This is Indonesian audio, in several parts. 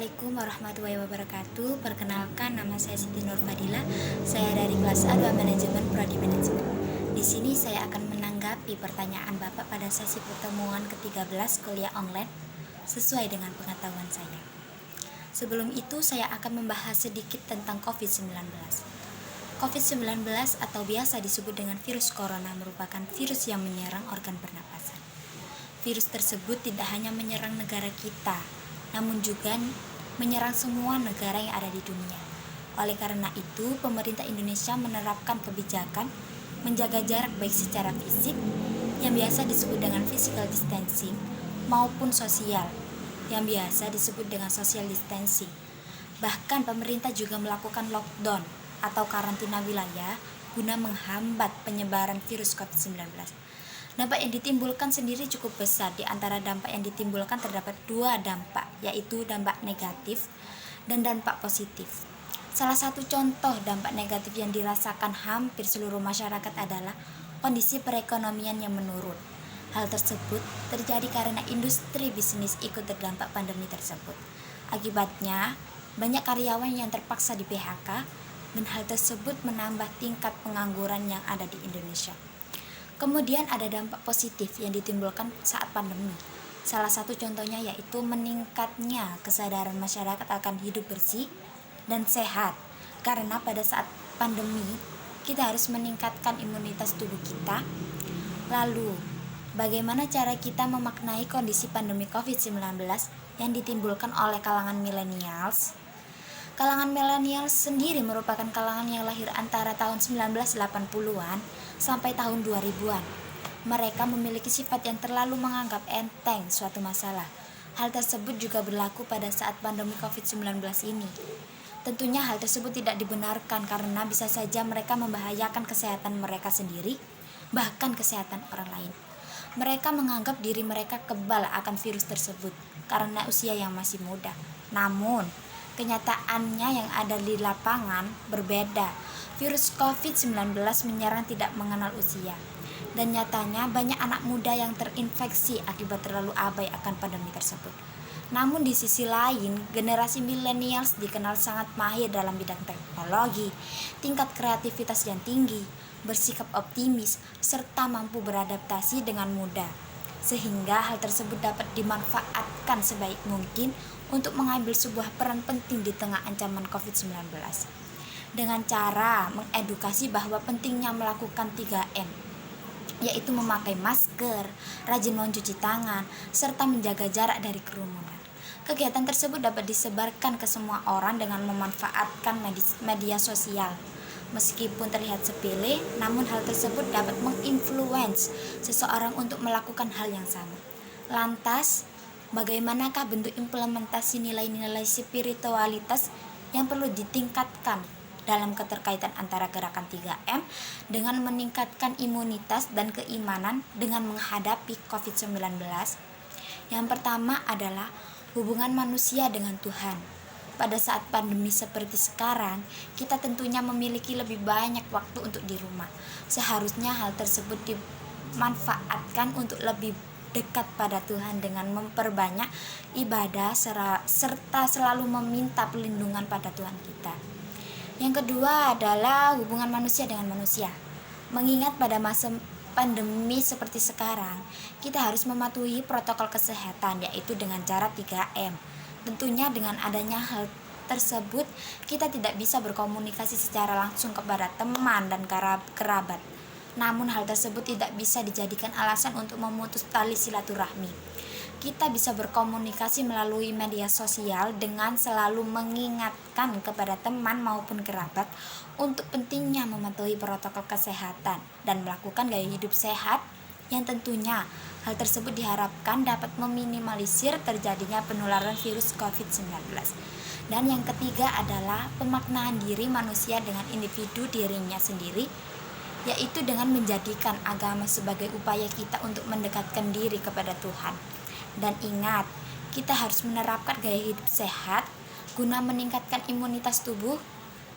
Assalamualaikum warahmatullahi wabarakatuh. Perkenalkan, nama saya Siti Nur Fadila. Saya dari kelas A2 Manajemen Prodi Manajemen. Di sini saya akan menanggapi pertanyaan Bapak pada sesi pertemuan ke-13 kuliah online sesuai dengan pengetahuan saya. Sebelum itu, saya akan membahas sedikit tentang COVID-19. COVID-19 atau biasa disebut dengan virus corona merupakan virus yang menyerang organ pernapasan. Virus tersebut tidak hanya menyerang negara kita, namun juga menyerang semua negara yang ada di dunia. Oleh karena itu, pemerintah Indonesia menerapkan kebijakan menjaga jarak baik secara fisik, yang biasa disebut dengan physical distancing, maupun sosial, yang biasa disebut dengan social distancing. Bahkan pemerintah juga melakukan lockdown atau karantina wilayah guna menghambat penyebaran virus COVID-19. Dampak yang ditimbulkan sendiri cukup besar. Di antara dampak yang ditimbulkan terdapat dua dampak, yaitu dampak negatif dan dampak positif. Salah satu contoh dampak negatif yang dirasakan hampir seluruh masyarakat adalah kondisi perekonomian yang menurun. Hal tersebut terjadi karena industri bisnis ikut terdampak pandemi tersebut. Akibatnya, banyak karyawan yang terpaksa di PHK, dan hal tersebut menambah tingkat pengangguran yang ada di Indonesia. Kemudian ada dampak positif yang ditimbulkan saat pandemi. Salah satu contohnya yaitu meningkatnya kesadaran masyarakat akan hidup bersih dan sehat. Karena pada saat pandemi, kita harus meningkatkan imunitas tubuh kita. Lalu, bagaimana cara kita memaknai kondisi pandemi COVID-19 yang ditimbulkan oleh kalangan millennials? Kalangan milenial sendiri merupakan kalangan yang lahir antara tahun 1980-an sampai tahun 2000-an. Mereka memiliki sifat yang terlalu menganggap enteng suatu masalah. Hal tersebut juga berlaku pada saat pandemi COVID-19 ini. Tentunya hal tersebut tidak dibenarkan karena bisa saja mereka membahayakan kesehatan mereka sendiri, bahkan kesehatan orang lain. Mereka menganggap diri mereka kebal akan virus tersebut karena usia yang masih muda. Namun, kenyataannya yang ada di lapangan berbeda. Virus COVID-19 menyerang tidak mengenal usia. Dan nyatanya banyak anak muda yang terinfeksi akibat terlalu abai akan pandemi tersebut. Namun di sisi lain, generasi millennials dikenal sangat mahir dalam bidang teknologi, tingkat kreativitas yang tinggi, bersikap optimis, serta mampu beradaptasi dengan mudah. Sehingga hal tersebut dapat dimanfaatkan sebaik mungkin untuk mengambil sebuah peran penting di tengah ancaman COVID-19 dengan cara mengedukasi bahwa pentingnya melakukan 3M, yaitu memakai masker, rajin mencuci tangan, serta menjaga jarak dari kerumunan. Kegiatan tersebut dapat disebarkan ke semua orang dengan memanfaatkan media sosial. Meskipun terlihat sepele, namun hal tersebut dapat menginfluence seseorang untuk melakukan hal yang sama. Lantas, bagaimanakah bentuk implementasi nilai-nilai spiritualitas yang perlu ditingkatkan dalam keterkaitan antara gerakan 3M dengan meningkatkan imunitas dan keimanan dengan menghadapi COVID-19? Yang pertama adalah hubungan manusia dengan Tuhan. Pada saat pandemi seperti sekarang, kita tentunya memiliki lebih banyak waktu untuk di rumah. Seharusnya hal tersebut dimanfaatkan untuk lebih dekat pada Tuhan dengan memperbanyak ibadah serta selalu meminta perlindungan pada Tuhan kita. Yang kedua adalah hubungan manusia dengan manusia. Mengingat pada masa pandemi seperti sekarang, kita harus mematuhi protokol kesehatan, yaitu dengan cara 3M. Tentunya dengan adanya hal tersebut, kita tidak bisa berkomunikasi secara langsung kepada teman dan kerabat. Namun hal tersebut tidak bisa dijadikan alasan untuk memutus tali silaturahmi. Kita bisa berkomunikasi melalui media sosial dengan selalu mengingatkan kepada teman maupun kerabat untuk pentingnya mematuhi protokol kesehatan dan melakukan gaya hidup sehat, yang tentunya hal tersebut diharapkan dapat meminimalisir terjadinya penularan virus COVID-19. Dan yang ketiga adalah pemaknaan diri manusia dengan individu dirinya sendiri, yaitu dengan menjadikan agama sebagai upaya kita untuk mendekatkan diri kepada Tuhan. Dan ingat, kita harus menerapkan gaya hidup sehat guna meningkatkan imunitas tubuh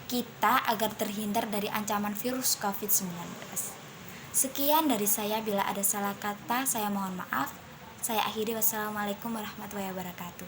kita agar terhindar dari ancaman virus COVID-19. Sekian dari saya, bila ada salah kata saya mohon maaf. Saya akhiri, wassalamualaikum warahmatullahi wabarakatuh.